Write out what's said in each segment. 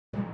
اعوذ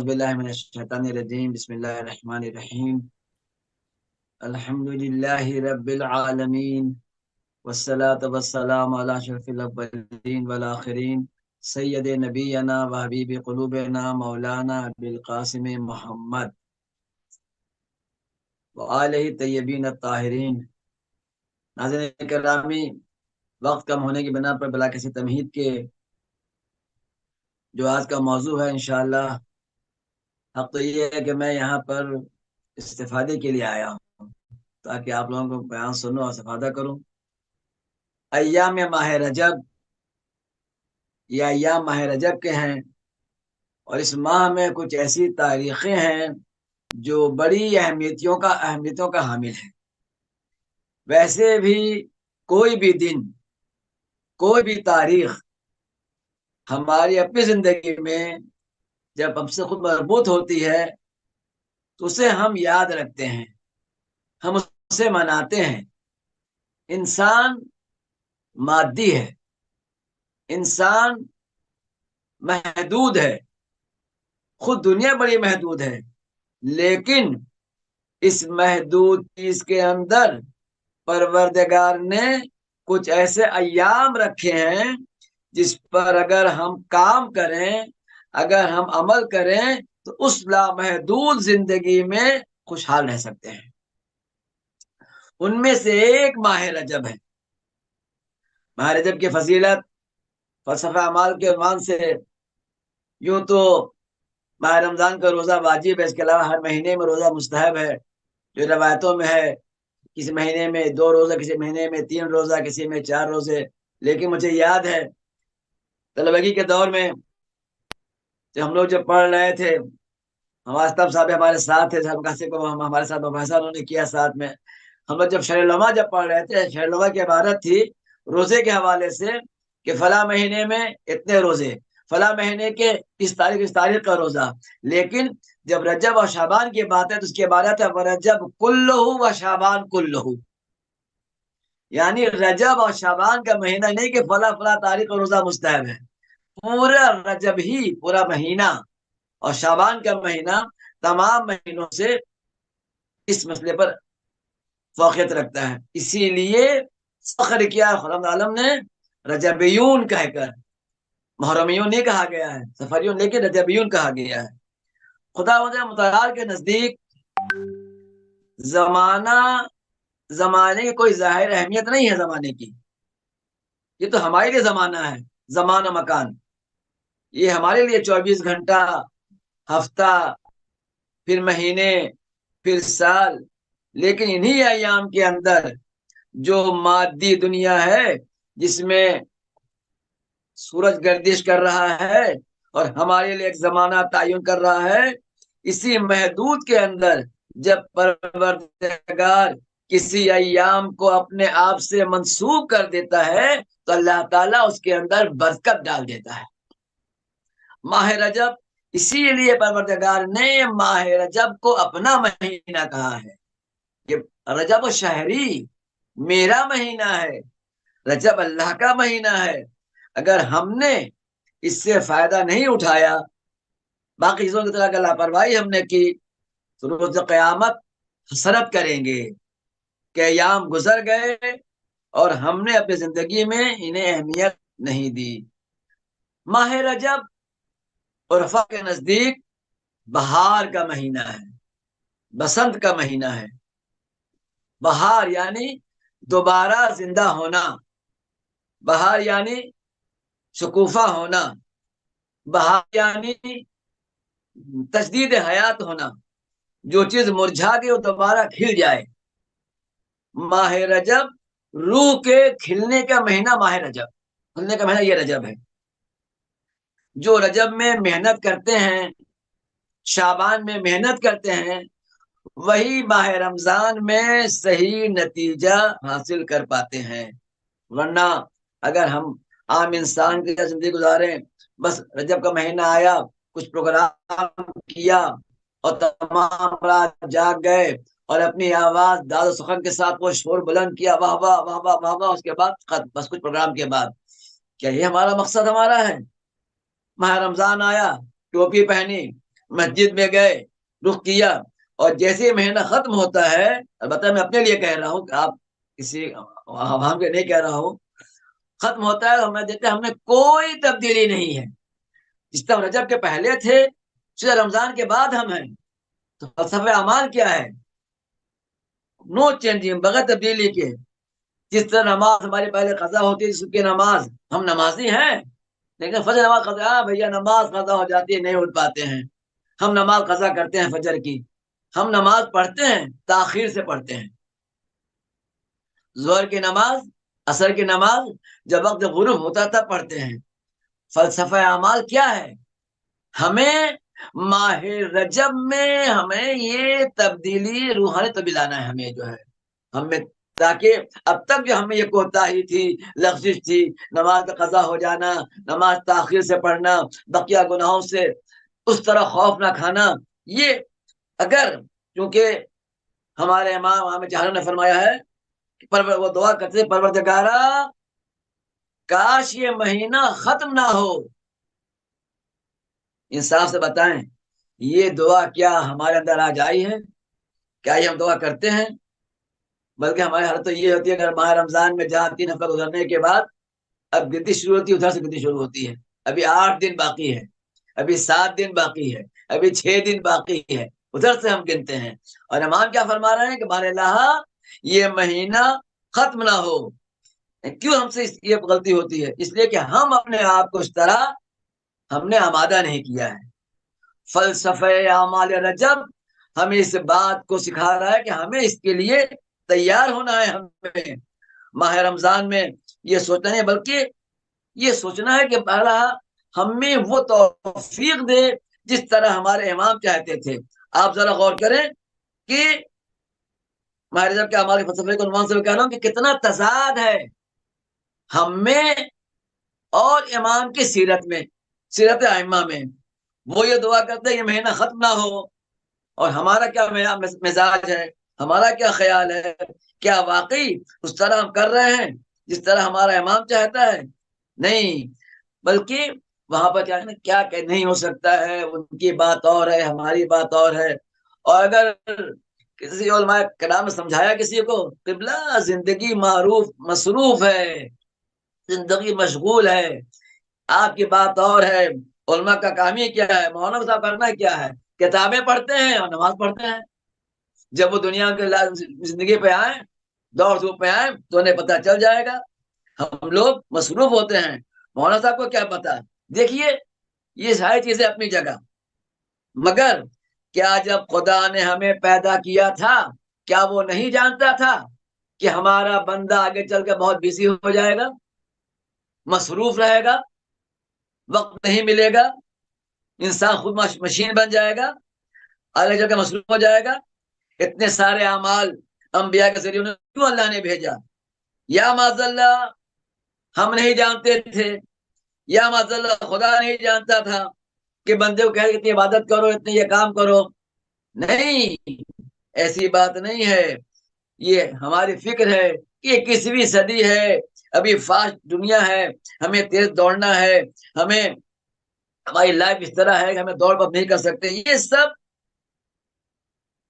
باللہ من الشیطان الرجیم، بسم اللہ الرحمن الرحیم، الحمد للہ رب العالمین، والصلاة والسلام علی اشرف الاولین والآخرین، سید نبینا و حبیب قلوبنا مولانا ابوالقاسم محمد وآلہ طیبین الطاہرین۔ ناظرین کرامی، وقت کم ہونے کی بنا پر بلا کسی تمہید کے جو آج کا موضوع ہے، انشاءاللہ حق تو یہ ہے کہ میں یہاں پر استفادے کے لیے آیا ہوں تاکہ آپ لوگوں کو بیان سنوں اور استفادہ کروں۔ ایام ماہ رجب، یہ ایام ماہ رجب کے ہیں، اور اس ماہ میں کچھ ایسی تاریخیں ہیں جو بڑی اہمیتوں کا حامل ہے۔ ویسے بھی کوئی بھی دن، کوئی بھی تاریخ ہماری اپنی زندگی میں جب ہم سے خود مربوط ہوتی ہے تو اسے ہم یاد رکھتے ہیں، ہم اسے مناتے ہیں۔ انسان مادی ہے، انسان محدود ہے، خود دنیا بڑی محدود ہے، لیکن اس محدود چیز کے اندر پروردگار نے کچھ ایسے ایام رکھے ہیں جس پر اگر ہم کام کریں، اگر ہم عمل کریں تو اس لامحدود زندگی میں خوشحال رہ سکتے ہیں۔ ان میں سے ایک ماہ رجب ہے۔ ماہ رجب کی فضیلت فلسفہ اعمال کے عنوان سے یوں تو ماہ رمضان کا روزہ واجب ہے، اس کے علاوہ ہر مہینے میں روزہ مستحب ہے، جو روایتوں میں ہے۔ کسی مہینے میں 2 روزہ، کسی مہینے میں 3 روزہ، کسی میں 4 روزے۔ لیکن مجھے یاد ہے طلبگی کے دور میں جب ہم لوگ پڑھ رہے تھے، ہمارے صاحب ہمارے ساتھ تھے، ہمارے ساتھ مباحثہ انہوں نے کیا ساتھ میں۔ ہم لوگ جب شرح لمحہ پڑھ رہے تھے، شرح لمحہ کی عبارت تھی روزے کے حوالے سے کہ فلاں مہینے میں اتنے روزے، فلاں مہینے کے اس تاریخ کا روزہ۔ لیکن جب رجب اور شعبان کی بات ہے تو اس کی عبارت ہے رجب کلہ و شعبان کلہ، یعنی رجب اور شعبان کا مہینہ نہیں کہ فلاں فلاں تاریخ کا روزہ مستحب ہے، پورا رجب ہی، پورا مہینہ اور شعبان کا مہینہ تمام مہینوں سے اس مسئلے پر فوقیت رکھتا ہے۔ اسی لیے فخر کیا خرم عالم نے رجبیون کہہ کر، محرمیون نہیں کہا گیا ہے، سفریون، لیکن رجبیون کہا گیا ہے۔ خدا متعال کے نزدیک زمانے کی کوئی ظاہر اہمیت نہیں ہے۔ زمانے کی یہ تو ہمارے لیے زمانہ ہے، زمان و مکان، یہ ہمارے لیے 24 گھنٹہ، ہفتہ، پھر مہینے، پھر سال۔ لیکن انہی ایام کے اندر جو مادی دنیا ہے، جس میں سورج گردش کر رہا ہے اور ہمارے لیے ایک زمانہ تعین کر رہا ہے، اسی محدود کے اندر جب پروردگار کسی ایام کو اپنے آپ سے منسوب کر دیتا ہے تو اللہ تعالیٰ اس کے اندر برکت ڈال دیتا ہے۔ ماہ رجب، اسی لیے پروردگار نے ماہ رجب کو اپنا مہینہ کہا ہے کہ رجب شہری، میرا مہینہ ہے، رجب اللہ کا مہینہ ہے۔ اگر ہم نے اس سے فائدہ نہیں اٹھایا، باقی چیزوں کی طرح لاپرواہی ہم نے کی تو روز قیامت حسرت کریں گے کہ ایام گزر گئے اور ہم نے اپنی زندگی میں انہیں اہمیت نہیں دی۔ ماہ رجب عرفا کے نزدیک بہار کا مہینہ ہے، بسنت کا مہینہ ہے۔ بہار یعنی دوبارہ زندہ ہونا، بہار یعنی شکوفہ ہونا، بہار یعنی تجدید حیات ہونا، جو چیز مرجھا گئی وہ دوبارہ کھل جائے۔ ماہ رجب روح کے کھلنے کا مہینہ، ماہ رجب کھلنے کا مہینہ یہ رجب ہے۔ جو رجب میں محنت کرتے ہیں، شعبان میں محنت کرتے ہیں، وہی ماہ رمضان میں صحیح نتیجہ حاصل کر پاتے ہیں۔ ورنہ اگر ہم عام انسان کی زندگی گزاریں بس رجب کا مہینہ آیا، کچھ پروگرام کیا اور تمام رات جاگ گئے اور اپنی آواز داد و سخن کے ساتھ وہ شور بلند کیا، واہ واہ واہ واہ واہ واہ، اس کے بعد ختم، بس کچھ پروگرام کے بعد. کیا یہ ہمارا مقصد ہمارا ہے؟ ماہ رمضان آیا، ٹوپی پہنی، مسجد میں گئے، رخ کیا، اور جیسے ہی مہینہ ختم ہوتا ہے، البتہ میں اپنے لیے کہہ رہا ہوں کہ آپ کسی عوام کے نہیں کہہ رہا ہوں، ختم ہوتا ہے ہمیں دیکھتے ہم میں کوئی تبدیلی نہیں ہے. جس طرح رجب کے پہلے تھے، سیدھا رمضان کے بعد ہم ہیں. تو فلسفہ اعمال کیا ہے؟ نو چینجنگ، بغیر تبدیلی کے. جس طرح نماز ہماری پہلے قضا ہوتی ہے، کی نماز، ہم نمازی ہیں لیکن فجر نماز قضا، بھیا نماز قضا ہو جاتی ہے، نہیں اٹھ پاتے ہیں. ہم نماز قضا کرتے ہیں فجر کی. ہم نماز پڑھتے ہیں، تاخیر سے پڑھتے ہیں. ظہر کی نماز، عصر کی نماز جب وقت غروب ہوتا تھا پڑھتے ہیں. فلسفہ اعمال کیا ہے؟ ہمیں ماہ رجب میں ہمیں یہ تبدیلی، روحانی تبدیلی لانا ہے ہمیں، جو ہے ہمیں، تاکہ اب تک جو ہمیں یہ کوتاہی تھی، لغزش تھی، نماز کا قضا ہو جانا، نماز تاخیر سے پڑھنا، بقیہ گناہوں سے اس طرح خوف نہ کھانا، یہ اگر، کیونکہ ہمارے امام جہاں نے فرمایا ہے کہ وہ دعا کرتے پروردگارا کاش یہ مہینہ ختم نہ ہو. انصاف سے بتائیں، یہ دعا کیا ہمارے اندر آ جائی ہے؟ کیا یہ ہم دعا کرتے ہیں؟ بلکہ ہماری حالت تو یہ ہوتی ہے اگر ماہ رمضان میں جہاں 3 ہفتہ گزرنے کے بعد اب گنتی شروع ہوتی ہے، ادھر سے گنتی شروع ہوتی ہے. ابھی 8 دن باقی ہے، ابھی 7 دن باقی ہے، ابھی 6 دن باقی ہے، ادھر سے ہم گنتے ہیں. اور امام کیا فرما رہے ہیں کہ بار اللہ یہ مہینہ ختم نہ ہو. کیوں ہم سے یہ غلطی ہوتی ہے؟ اس لیے کہ ہم اپنے آپ کو اس طرح ہم نے آمادہ نہیں کیا ہے. فلسفہ اعمال رجب ہمیں اس بات کو سکھا رہا ہے کہ ہمیں اس کے لیے تیار ہونا ہے. ہمیں ماہ رمضان میں یہ سوچنا نہیں، بلکہ یہ سوچنا ہے کہ پہلا ہمیں وہ توفیق دے جس طرح ہمارے امام چاہتے تھے. آپ ذرا غور کریں کہ ماہ رجب کے اعمال کے فلسفے کو عنوان سے کہہ رہا ہوں کہ کتنا تضاد ہے ہم میں اور امام کی سیرت میں، سیرت ائمہ میں. وہ یہ دعا کرتے ہیں یہ مہینہ ختم نہ ہو، اور ہمارا کیا مزاج ہے، ہمارا کیا خیال ہے؟ کیا واقعی اس طرح ہم کر رہے ہیں جس طرح ہمارا امام چاہتا ہے؟ نہیں، بلکہ وہاں پر کیا کہ نہیں ہو سکتا ہے، ان کی بات اور ہے، ہماری بات اور ہے. اور اگر کسی علماء کلام نے سمجھایا کسی کو، قبلہ زندگی معروف مصروف ہے، زندگی مشغول ہے، آپ کی بات اور ہے، علماء کا کام ہی کیا ہے، مولانا صاحب کرنا کیا ہے؟ کتابیں پڑھتے ہیں اور نماز پڑھتے ہیں. جب وہ دنیا کے زندگی پہ آئے، دور دھوپ پہ آئے تو انہیں پتہ چل جائے گا. ہم لوگ مصروف ہوتے ہیں، مولانا صاحب کو کیا پتا؟ دیکھیے یہ ساری چیزیں اپنی جگہ، مگر کیا جب خدا نے ہمیں پیدا کیا تھا کیا وہ نہیں جانتا تھا کہ ہمارا بندہ آگے چل کے بہت بزی ہو جائے گا، مصروف رہے گا، وقت نہیں ملے گا، انسان خود مشین بن جائے گا، آگے چل کے مصروف ہو جائے گا؟ اتنے سارے اعمال انبیاء کے ذریعے کیوں اللہ نے بھیجا؟ یا معاذ اللہ ہم نہیں جانتے تھے، یا معاذ اللہ خدا نہیں جانتا تھا کہ بندے کو کہے اتنی عبادت کرو، اتنے یہ کام کرو؟ نہیں، ایسی بات نہیں ہے. یہ ہماری فکر ہے کہ 21ویں صدی ہے، ابھی فاسٹ دنیا ہے، ہمیں تیز دوڑنا ہے، ہمیں ہماری لائف اس طرح ہے کہ ہمیں دوڑ پر نہیں کر سکتے. یہ سب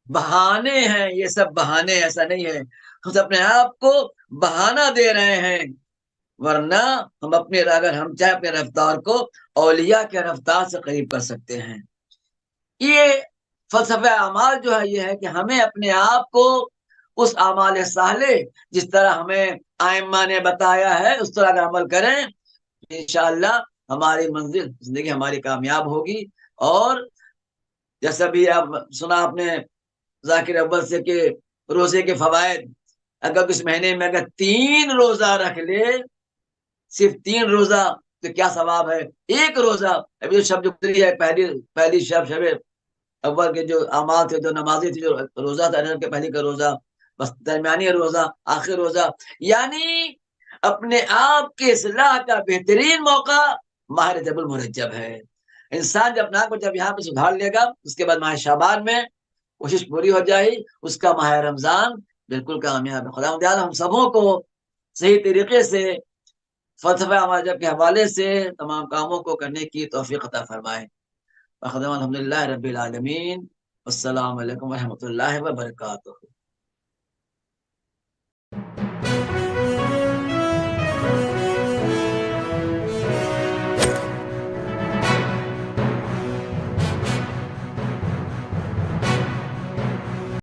بہانے ہیں، یہ سب بہانے، ایسا نہیں ہے. ہم اپنے آپ کو بہانہ دے رہے ہیں، ورنہ ہم اپنے اگر ہم چاہے اپنے رفتار کو اولیاء کے رفتار سے قریب کر سکتے ہیں. یہ فلسفہ اعمال جو ہے یہ ہے کہ ہمیں اپنے آپ کو اس اعمال صالح جس طرح ہمیں ائمہ نے بتایا ہے اس طرح اگر عمل کریں، انشاءاللہ ہماری منزل زندگی ہماری کامیاب ہوگی. اور جیسا بھی آپ سنا آپ نے ذاکر اول سے کہ روزے کے فوائد، اگر اس مہینے میں اگر 3 روزہ رکھ لے، صرف 3 روزہ، تو کیا ثواب ہے؟ 1 روزہ، ابھی جو شب جو گزری ہے، پہلی شب اول کے جو اعمال تھے، جو نمازی تھی، جو روزہ تھا کے پہلی کا روزہ، بس درمیانی روزہ، آخر روزہ، یعنی اپنے آپ کے اصلاح کا بہترین موقع ماہ رجب المرجب ہے۔ انسان جب اپنا کو جب یہاں پہ سدھار لے گا، اس کے بعد ماہ شعبان میں کوشش پوری ہو جائے، اس کا ماہ رمضان بالکل کامیاب ہے۔ خدا تعالیٰ ہم سبوں کو صحیح طریقے سے فلسفہ مذہب کے حوالے سے تمام کاموں کو کرنے کی توفیق عطا فرمائے۔ الحمد للہ رب العالمین۔ السلام علیکم ورحمۃ اللہ وبرکاتہ۔